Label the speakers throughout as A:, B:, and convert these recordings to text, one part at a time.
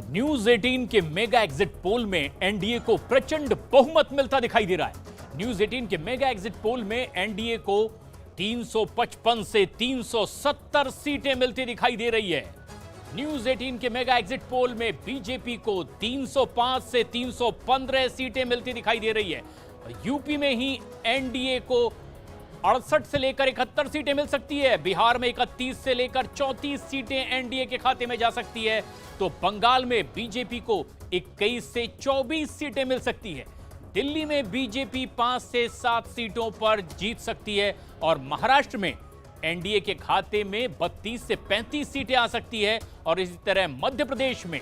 A: News 18 के mega exit poll में NDA को प्रचंड बहुमत मिलता दिखाई दे रहा है। न्यूज 18 के मेगा एग्जिट पोल में एनडीए को 355 से 370 सीटें मिलती दिखाई दे रही है। न्यूज 18 के मेगा एग्जिट पोल में बीजेपी को 305 से 315 सीटें मिलती दिखाई दे रही है। यूपी में ही एनडीए को 68 से लेकर 71 सीटें मिल सकती है। बिहार में 31 से लेकर 34 सीटें एनडीए के खाते में जा सकती है। तो बंगाल में बीजेपी को 21 से 24 सीटें मिल सकती है। दिल्ली में बीजेपी 5 से 7 सीटों पर जीत सकती है और महाराष्ट्र में एनडीए के खाते में 32 से 35 सीटें आ सकती है। और इसी तरह मध्य प्रदेश में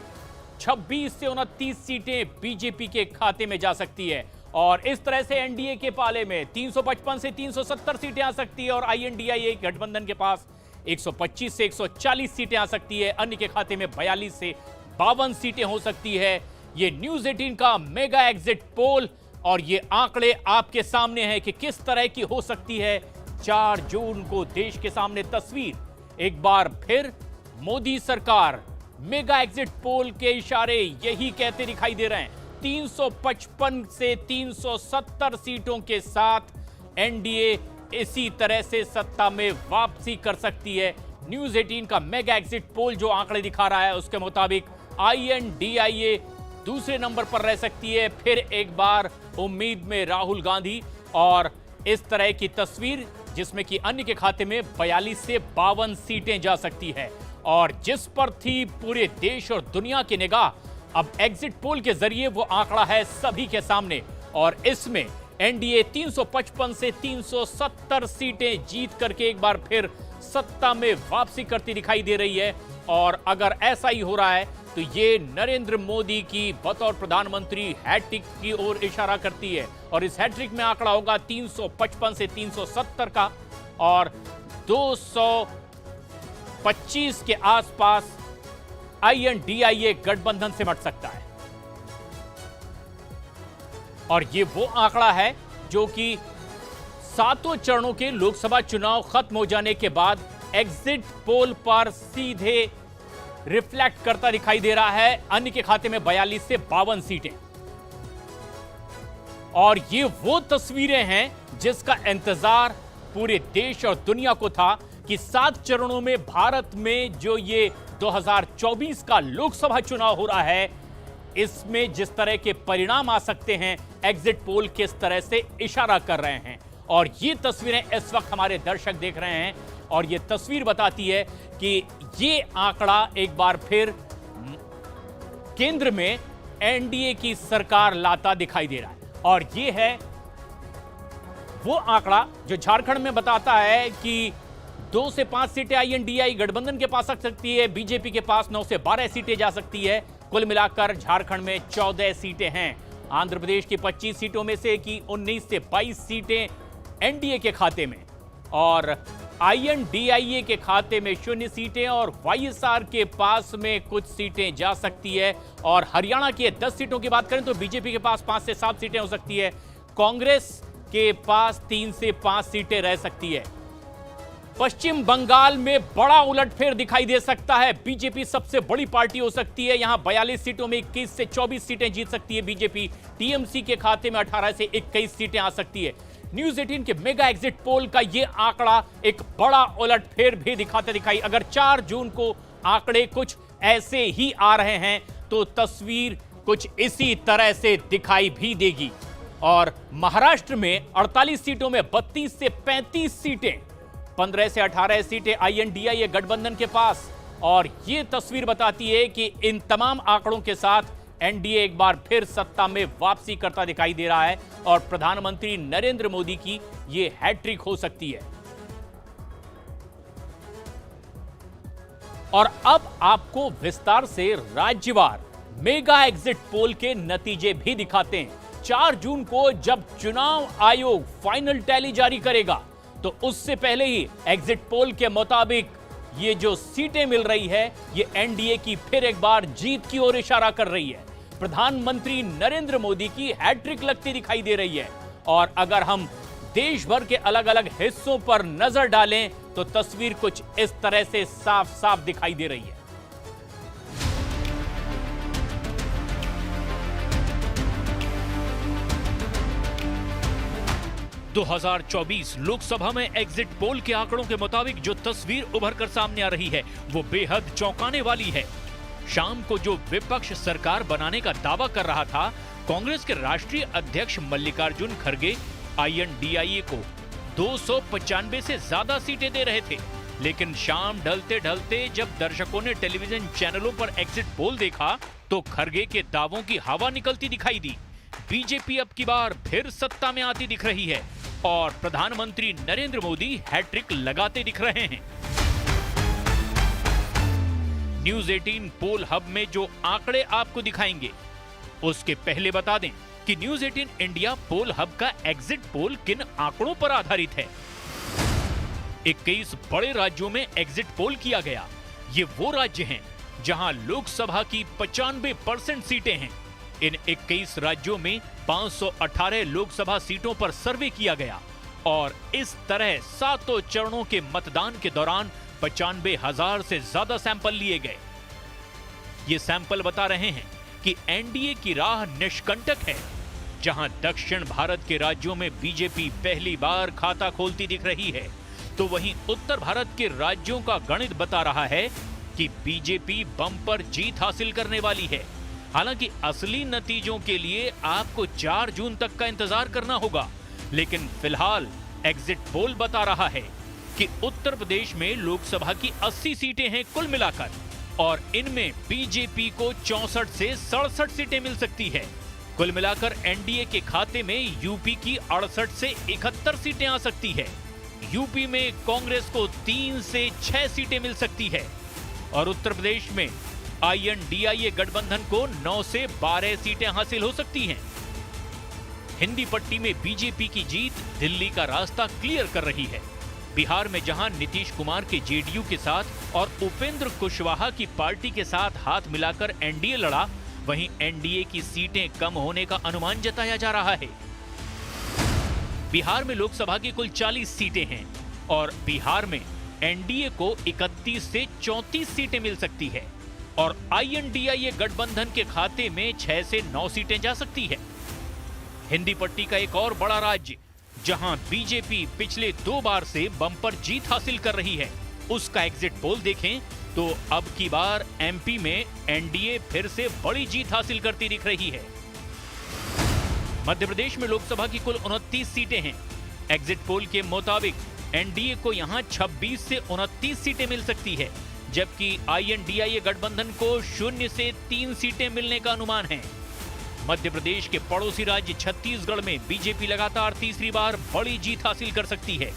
A: 26 से 29 सीटें बीजेपी के खाते में जा सकती है। और इस तरह से एनडीए के पाले में 355 से 370 सीटें आ सकती है और आईएनडीआईए गठबंधन के पास 125 से 140 सीटें आ सकती है। अन्य के खाते में 42 से 52 सीटें हो सकती है। ये न्यूज 18 का मेगा एग्जिट पोल और ये आंकड़े आपके सामने हैं कि किस तरह की हो सकती है 4 जून को देश के सामने तस्वीर। एक बार फिर मोदी सरकार मेगा एग्जिट पोल के इशारे यही कहते दिखाई दे रहे हैं। 355 से 370 सीटों के साथ एनडीए इसी तरह से सत्ता में वापसी कर सकती है। न्यूज 18 का मेगा एग्जिट पोल जो आंकड़े दिखा रहा है उसके मुताबिक आईएनडीआईए दूसरे नंबर पर रह सकती है। फिर एक बार उम्मीद में राहुल गांधी और इस तरह की तस्वीर जिसमें कि अन्य के खाते में 42 से 52 सीटें जा सकती है। और जिस पर थी पूरे देश और दुनिया की निगाह, अब एग्जिट पोल के जरिए वो आंकड़ा है सभी के सामने और इसमें एनडीए 355 से 370 सीटें जीत करके एक बार फिर सत्ता में वापसी करती दिखाई दे रही है। और अगर ऐसा ही हो रहा है तो ये नरेंद्र मोदी की बतौर प्रधानमंत्री हैट्रिक की ओर इशारा करती है। और इस हैट्रिक में आंकड़ा होगा 355 से 370 का और 225 के आसपास आईएनडीआईए गठबंधन से मट सकता है। और ये वो आंकड़ा है जो कि 7 चरणों के लोकसभा चुनाव खत्म हो जाने के बाद एग्जिट पोल पर सीधे रिफ्लेक्ट करता दिखाई दे रहा है। अन्य के खाते में 42 से 52 सीटें। और ये वो तस्वीरें हैं जिसका इंतजार पूरे देश और दुनिया को था कि 7 चरणों में भारत में जो ये 2024 का लोकसभा चुनाव हो रहा है इसमें जिस तरह के परिणाम आ सकते हैं एग्जिट पोल किस तरह से इशारा कर रहे हैं। और ये तस्वीरें इस वक्त हमारे दर्शक देख रहे हैं और ये तस्वीर बताती है कि ये आंकड़ा एक बार फिर केंद्र में एनडीए की सरकार लाता दिखाई दे रहा है। और ये है वो आंकड़ा जो झारखंड में बताता है कि 2 से 5 सीटें आईएनडीआई गठबंधन के पास आ सकती है। बीजेपी के पास 9 से 12 सीटें जा सकती है। कुल मिलाकर झारखंड में 14 सीटें हैं। आंध्र प्रदेश की 25 सीटों में से की 19 से 22 सीटें एनडीए के खाते में और आईएनडीआईए के खाते में 0 सीटें और वाईएसआर के पास में कुछ सीटें जा सकती है। और हरियाणा की 10 सीटों की बात करें तो बीजेपी के पास 5 से 7 सीटें हो सकती है। कांग्रेस के पास 3 से 5 सीटें रह सकती है। पश्चिम बंगाल में बड़ा उलटफेर दिखाई दे सकता है। बीजेपी सबसे बड़ी पार्टी हो सकती है। यहां 42 सीटों में 21 से 24 सीटें जीत सकती है बीजेपी। टीएमसी के खाते में 18 से 21 सीटें आ सकती है। न्यूज 18 के मेगा एग्जिट पोल का यह आंकड़ा एक बड़ा उलटफेर भी दिखाते दिखाई। अगर 4 जून को आंकड़े कुछ ऐसे ही आ रहे हैं तो तस्वीर कुछ इसी तरह से दिखाई भी देगी। और महाराष्ट्र में 48 सीटों में 32 से 35 सीटें, 15 से 18 सीटें आईएनडीआईए गठबंधन के पास। और यह तस्वीर बताती है कि इन तमाम आंकड़ों के साथ एनडीए एक बार फिर सत्ता में वापसी करता दिखाई दे रहा है और प्रधानमंत्री नरेंद्र मोदी की यह हैट्रिक हो सकती है। और अब आपको विस्तार से राज्यवार मेगा एग्जिट पोल के नतीजे भी दिखाते हैं। 4 जून को जब चुनाव आयोग फाइनल टैली जारी करेगा तो उससे पहले ही एग्जिट पोल के मुताबिक ये जो सीटें मिल रही है ये एनडीए की फिर एक बार जीत की ओर इशारा कर रही है। प्रधानमंत्री नरेंद्र मोदी की हैट्रिक लगती दिखाई दे रही है। और अगर हम देश भर के अलग अलग हिस्सों पर नजर डालें तो तस्वीर कुछ इस तरह से साफ साफ दिखाई दे रही है। 2024 लोकसभा में एग्जिट पोल के आंकड़ों के मुताबिक जो तस्वीर उभर कर सामने आ रही है वो बेहद चौंकाने वाली है। शाम को जो विपक्ष सरकार बनाने का दावा कर रहा था, कांग्रेस के राष्ट्रीय अध्यक्ष मल्लिकार्जुन खड़गे INDIA को 295 से ज्यादा सीटें दे रहे थे, लेकिन शाम ढलते ढलते जब दर्शकों ने टेलीविजन चैनलों पर एग्जिट पोल देखा तो खड़गे के दावों की हवा निकलती दिखाई दी। बीजेपी अब की बार फिर सत्ता में आती दिख रही है और प्रधानमंत्री नरेंद्र मोदी हैट्रिक लगाते दिख रहे हैं। न्यूज 18 पोल हब में जो आंकड़े आपको दिखाएंगे उसके पहले बता दें कि न्यूज 18 इंडिया पोल हब का एग्जिट पोल किन आंकड़ों पर आधारित है। 21 बड़े राज्यों में एग्जिट पोल किया गया। ये वो राज्य हैं जहां लोकसभा की 95% सीटें हैं। इन 21 राज्यों में 518 लोकसभा सीटों पर सर्वे किया गया और इस तरह 7 चरणों के मतदान के दौरान 95,000 से ज्यादा सैंपल लिए गए। ये सैंपल बता रहे हैं कि एनडीए की राह निष्कंटक है। जहां दक्षिण भारत के राज्यों में बीजेपी पहली बार खाता खोलती दिख रही है, तो वहीं उत्तर भारत के राज्यों का गणित बता रहा है कि बीजेपी बम्पर जीत हासिल करने वाली है। हालांकि असली नतीजों के लिए आपको 4 जून तक का इंतजार करना होगा, लेकिन फिलहाल एग्जिट पोल बता रहा है कि उत्तर प्रदेश में लोकसभा की 80 सीटें हैं कुल मिलाकर और इनमें बीजेपी को 64 से 67 सीटें मिल सकती है। कुल मिलाकर एनडीए के खाते में यूपी की 68 से 71 सीटें आ सकती है। यूपी में कांग्रेस को 3 से 6 सीटें मिल सकती है और उत्तर प्रदेश में INDIA गठबंधन को 9 से 12 सीटें हासिल हो सकती हैं। हिंदी पट्टी में बीजेपी की जीत दिल्ली का रास्ता क्लियर कर रही है। बिहार में जहां नीतीश कुमार के जेडीयू के साथ और उपेंद्र कुशवाहा की पार्टी के साथ हाथ मिलाकर एनडीए लड़ा, वहीं एनडीए की सीटें कम होने का अनुमान जताया जा रहा है। बिहार में लोकसभा की कुल 40 सीटें हैं और बिहार में एनडीए को 31 से 34 सीटें मिल सकती है और INDIA गठबंधन के खाते में 6 से 9 सीटें जा सकती है। हिंदी पट्टी का एक और बड़ा राज्य जहां बीजेपी पिछले 2 बार से बम्पर जीत हासिल कर रही है, उसका एग्जिट पोल देखें तो अब की बार MP में एनडीए फिर से बड़ी जीत हासिल करती दिख रही है। मध्य प्रदेश में लोकसभा की कुल 29 सीटें हैं। एग्जिट पोल के मुताबिक एनडीए को यहां 26 से 29 सीटें मिल सकती है, जबकि INDIA गठबंधन को 0 से 3 सीटें मिलने का अनुमान है। मध्य प्रदेश के पड़ोसी राज्य छत्तीसगढ़ में बीजेपी लगातार तीसरी बार बड़ी जीत हासिल कर सकती है।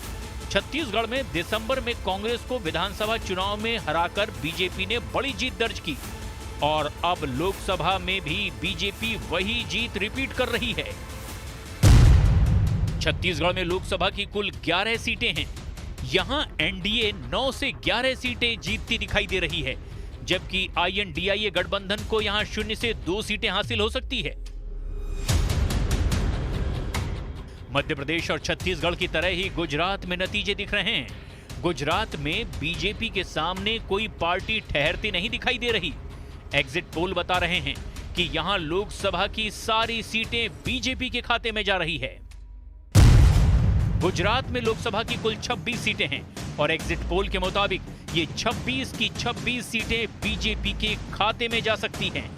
A: छत्तीसगढ़ में दिसंबर में कांग्रेस को विधानसभा चुनाव में हराकर बीजेपी ने बड़ी जीत दर्ज की और अब लोकसभा में भी बीजेपी वही जीत रिपीट कर रही है। छत्तीसगढ़ में लोकसभा की कुल 11 सीटें हैं। यहां एनडीए 9 से 11 सीटें जीतती दिखाई दे रही है, जबकि INDIA गठबंधन को यहां 0 से 2 सीटें हासिल हो सकती है। मध्य प्रदेश और छत्तीसगढ़ की तरह ही गुजरात में नतीजे दिख रहे हैं। गुजरात में बीजेपी के सामने कोई पार्टी ठहरती नहीं दिखाई दे रही। एग्जिट पोल बता रहे हैं कि यहां लोकसभा की सारी सीटें बीजेपी के खाते में जा रही है। गुजरात में लोकसभा की कुल 26 सीटें हैं और एग्जिट पोल के मुताबिक ये 26 की 26 सीटें बीजेपी के खाते में जा सकती हैं।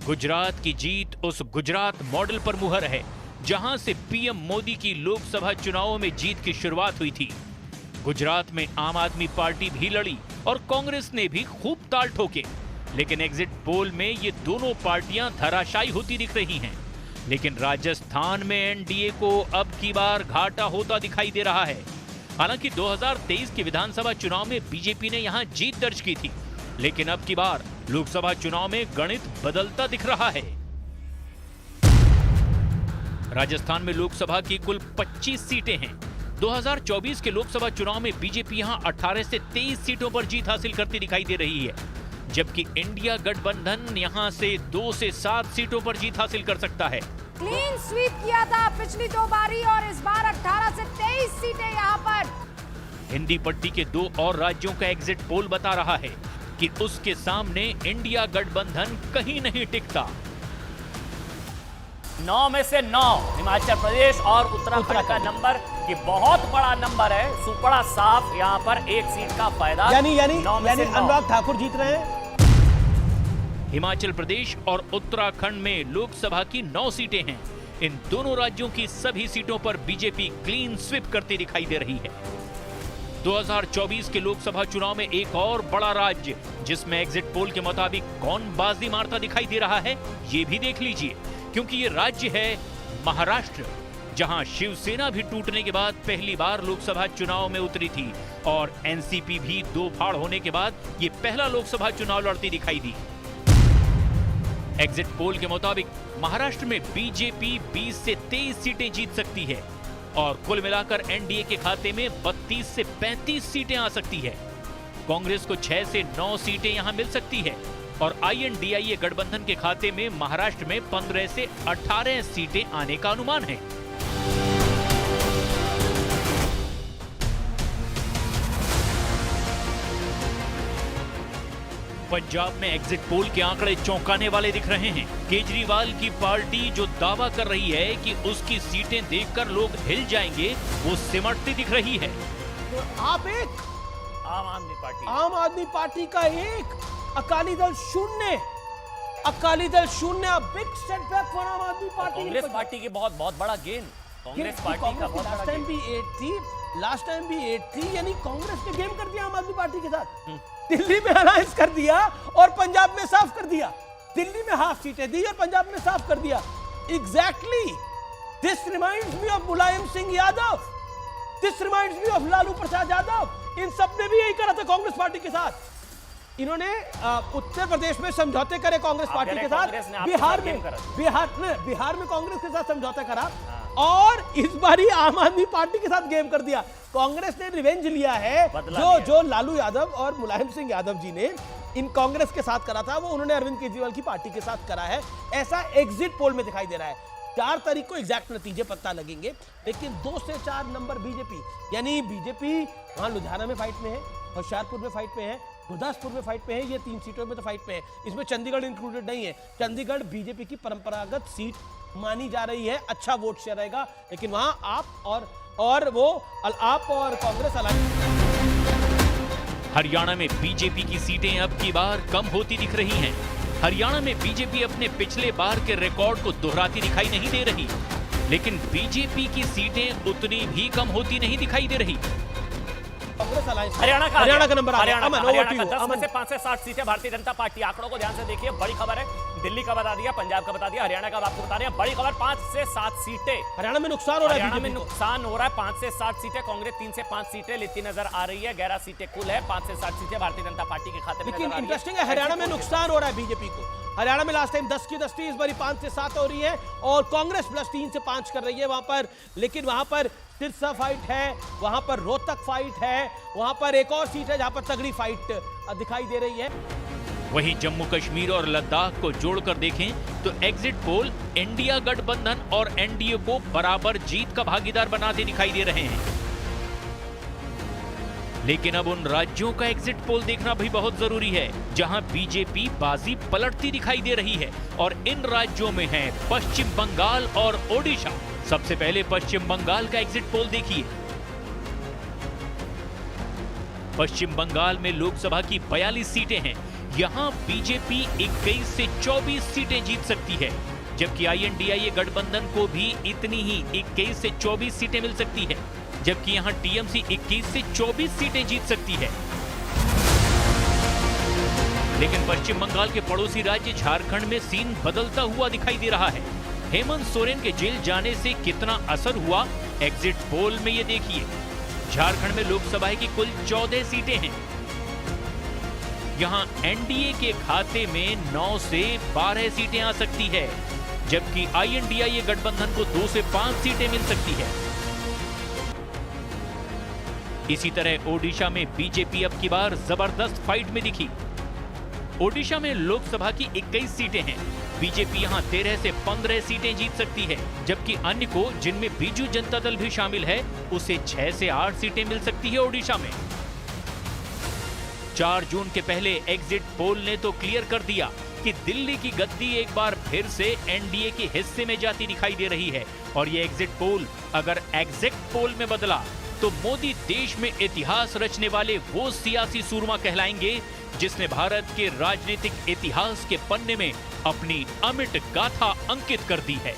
A: गुजरात की जीत उस गुजरात मॉडल पर मुहर है जहां से PM मोदी की लोकसभा चुनावों में जीत की शुरुआत हुई थी। गुजरात में आम आदमी पार्टी भी लड़ी और कांग्रेस ने भी खूब ताल ठोके, लेकिन एग्जिट पोल में ये दोनों पार्टियां धराशायी होती दिख रही हैं। लेकिन राजस्थान में एनडीए को अब की बार घाटा होता दिखाई दे रहा है। हालांकि 2023 के विधानसभा चुनाव में बीजेपी ने यहां जीत दर्ज की थी, लेकिन अब की बार लोकसभा चुनाव में गणित बदलता दिख रहा है। राजस्थान में लोकसभा की कुल 25 सीटें हैं। 2024 के लोकसभा चुनाव में बीजेपी यहां 18 से 23 सीटों पर जीत हासिल करती दिखाई दे रही है, जबकि इंडिया गठबंधन यहां से 2 से 7 सीटों पर जीत हासिल कर सकता है।
B: क्लीन स्वीप किया था पिछली 2 बारी और इस बार 18 से 23 सीटें यहां पर।
A: हिंदी पट्टी के 2 और राज्यों का एग्जिट पोल बता रहा है कि उसके सामने इंडिया गठबंधन कहीं नहीं टिकता।
C: 9 में से 9 हिमाचल प्रदेश और उत्तराखंड का नंबर, ये बहुत बड़ा नंबर है। सुपड़ा साफ यहाँ पर एक सीट का फायदा,
D: यानी
C: 9 में से 9।
D: अनुराग ठाकुर जीत रहे हैं।
A: हिमाचल प्रदेश और उत्तराखंड में लोकसभा की 9 सीटें हैं। इन दोनों राज्यों की सभी सीटों पर बीजेपी क्लीन स्वीप करती दिखाई दे रही है। 2024 के लोकसभा चुनाव में एक और बड़ा राज्य जिसमें एग्जिट पोल के मुताबिक कौन बाजी मारता दिखाई दे रहा है, ये भी देख लीजिए, क्योंकि ये राज्य है महाराष्ट्र, जहां शिवसेना भी टूटने के बाद पहली बार लोकसभा चुनाव में उतरी थी और एनसीपी भी 2 फाड़ होने के बाद ये पहला लोकसभा चुनाव लड़ती दिखाई दी। एग्जिट पोल के मुताबिक महाराष्ट्र में बीजेपी 20 से 23 सीटें जीत सकती है और कुल मिलाकर एनडीए के खाते में 32 से 35 सीटें आ सकती है। कांग्रेस को 6 से 9 सीटें यहां मिल सकती है और आईएनडीआईए गठबंधन के खाते में महाराष्ट्र में 15 से 18 सीटें आने का अनुमान है। पंजाब में एग्जिट पोल के आंकड़े चौंकाने वाले दिख रहे हैं। केजरीवाल की पार्टी जो दावा कर रही है कि उसकी सीटें देखकर लोग हिल जाएंगे, वो सिमटती दिख रही है।
D: तो आप एक
C: आम आदमी पार्टी
D: का एक, Akali Dal 0, Akali Dal 0, big setback for आम आदमी पार्टी।
C: कांग्रेस पार्टी की बहुत बड़ा गेन, कांग्रेस पार्टी का बहुत बड़ा
D: टाइम भी 8 थी, लास्ट टाइम भी 8 थी, यानी कांग्रेस ने गेम कर दिया आम आदमी पार्टी के साथ। दिल्ली में अलायंस कर दिया और पंजाब में साफ कर दिया। दिल्ली में हाफ सीटें दी और पंजाब में साफ कर दिया। Exactly this reminds me of Mulayam Singh Yadav, this reminds me of Lalu Prasad Yadav. इन सब ने भी यही करा था कांग्रेस पार्टी के साथ। इन्होंने उत्तर प्रदेश में समझौते करे कांग्रेस पार्टी के साथ, बिहार में कांग्रेस के साथ समझौता करा और इस बारी आम आदमी पार्टी के साथ गेम कर दिया। कांग्रेस ने रिवेंज लिया है, जो लालू यादव और मुलायम सिंह यादव जी ने इन कांग्रेस के साथ करा था, वो उन्होंने अरविंद केजरीवाल की पार्टी के साथ करा है। ऐसा एग्जिट पोल में दिखाई दे रहा है। 4 तारीख को एग्जैक्ट नतीजे पता लगेंगे, लेकिन 2 से 4 नंबर बीजेपी, यानी बीजेपी वहां लुधियाना में फाइट में है, होशियारपुर में फाइट में है, गुरदासपुर में फाइट में है, ये 3 सीटों में तो फाइट में है। इसमें चंडीगढ़ इंक्लूडेड नहीं है। चंडीगढ़ बीजेपी की परंपरागत सीट मानी जा रही है, अच्छा वोट शेयर रहेगा, लेकिन वहां आप और कांग्रेस
A: हरियाणा में बीजेपी की सीटें अब की बार कम होती दिख रही हैं। हरियाणा में बीजेपी अपने पिछले बार के रिकॉर्ड को दोहराती दिखाई नहीं दे रही, लेकिन बीजेपी की सीटें उतनी भी कम होती नहीं दिखाई दे रही।
C: हरियाणा का नंबर हरियाणा का 10 में से 5 से 7 सीटें भारतीय जनता पार्टी। आंकड़ों को ध्यान से देखिए, बड़ी खबर है। दिल्ली का बता दिया, पंजाब का बता दिया, हरियाणा का आपको बता रहे हैं। बड़ी खबर, 5 से 7 सीटें
D: हरियाणा में नुकसान हो रहा है।
C: हरियाणा में नुकसान हो रहा है। 5 से 7 सीटें कांग्रेस 3 से 5 सीटें लेती नजर आ रही है। 11 सीटें कुल है, 5 से 7 सीटें भारतीय जनता पार्टी के खाते में।
D: लेकिन इंटरेस्टिंग है, हरियाणा में नुकसान हो रहा है बीजेपी को। हरियाणा में लास्ट टाइम 10 की 10 थी, इस बारी 5 से 7 हो रही है और कांग्रेस प्लस 3 से 5 कर रही है वहां पर। लेकिन वहां पर सिरसा फाइट है, वहां पर रोहतक फाइट है, वहां पर एक और सीट है जहां पर तगड़ी फाइट दिखाई दे रही है।
A: वहीं जम्मू कश्मीर और लद्दाख को जोड़कर देखें तो एग्जिट पोल इंडिया गठबंधन और एनडीए को बराबर जीत का भागीदार बनाते दिखाई दे रहे हैं। लेकिन अब उन राज्यों का एग्जिट पोल देखना भी बहुत जरूरी है जहां बीजेपी बाजी पलटती दिखाई दे रही है, और इन राज्यों में हैं पश्चिम बंगाल और ओडिशा। सबसे पहले पश्चिम बंगाल का एग्जिट पोल देखिए। पश्चिम बंगाल में लोकसभा की 42 सीटें हैं। यहां बीजेपी 21 से 24 सीटें जीत सकती है, जबकि आईएनडीआईए गठबंधन को भी इतनी ही 21 से 24 सीटें मिल सकती है, जबकि यहां टीएमसी 21 से 24 सीटें जीत सकती है। लेकिन पश्चिम बंगाल के पड़ोसी राज्य झारखंड में सीन बदलता हुआ दिखाई दे रहा है। हेमंत सोरेन के जेल जाने से कितना असर हुआ, एग्जिट पोल में ये देखिए। झारखंड में लोकसभा की कुल 14 सीटें हैं। यहां एनडीए के खाते में 9 से 12 सीटें आ सकती है, जबकि आईएनडीआईए गठबंधन को 2 से 5 सीटें मिल सकती है। इसी तरह ओडिशा में बीजेपी अब की बार जबरदस्त फाइट में दिखी। ओडिशा में लोकसभा की 21 सीटें हैं। बीजेपी यहां 13 से 15 सीटें जीत सकती है, जबकि अन्य को, जिनमें बीजू जनता दल भी शामिल है, उसे 6 से 8 सीटें मिल सकती है ओडिशा में। 4 जून के पहले एग्जिट पोल ने तो क्लियर कर दिया कि दिल्ली की गद्दी एक बार फिर से एनडीए के हिस्से में जाती दिखाई दे रही है। और ये एग्जिट पोल अगर एग्जैक्ट पोल में बदला तो मोदी देश में इतिहास रचने वाले वो सियासी सूरमा कहलाएंगे जिसने भारत के राजनीतिक इतिहास के पन्ने में अपनी अमिट गाथा अंकित कर दी है।